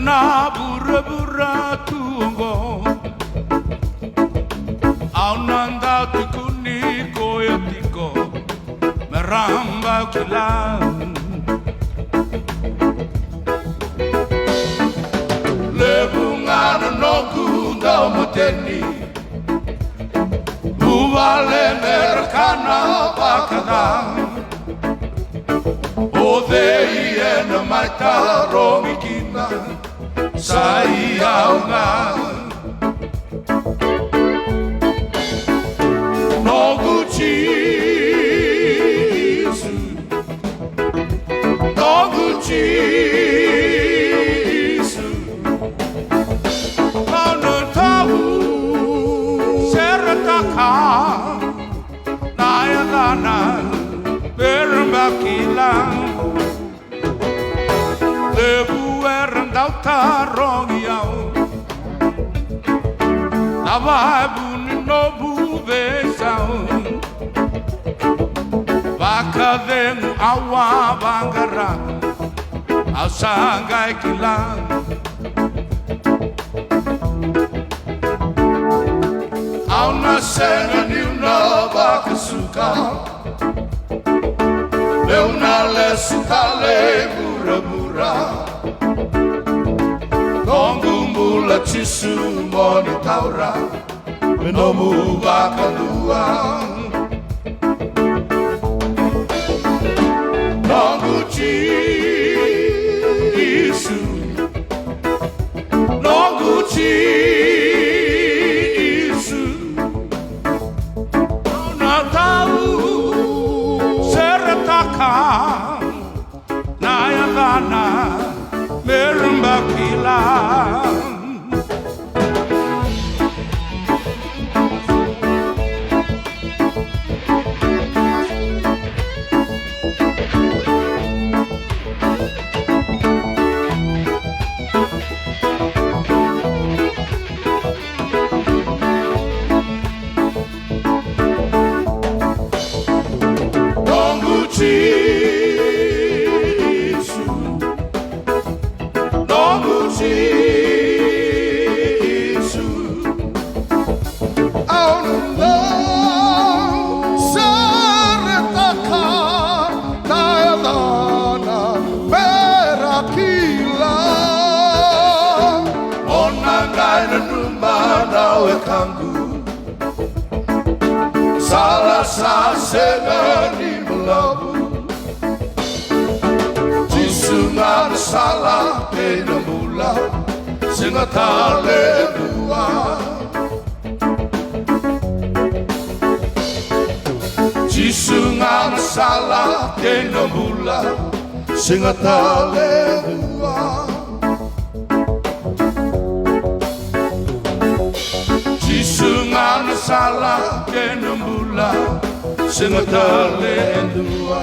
na bura tuongo au nanda tukuni koyo tiko meramba kilang lebungana no kunga muteni uwale merkana bakadang Odei ena maita rongi kina sai aunga Nogu Jisu Nogu Jisu Mana tahu serataka Naya lana berbakilang Lebu erendau tarong yau Lawai buni nobu besau Baka dengu awa bangara Au sanggai kilang Au nasenga niuna baka suka Leuna le suka le bura-bura Nongu mula Jisu moni taura Menomu bakalua Nongu Jisu Nongu Jisu Nona tau seretaka Naya lana meremba kilang Nongu Jisu Nongu Jisu Aununda seretaka Kayalana berakila Onangai nanuma nawe kangu Salah sasena ni melabu Jisu ngana salah kena mula Singata lebua Jisu ngana salah kena mula Singata lebua Jisu ngana salah kena mula Singata lebua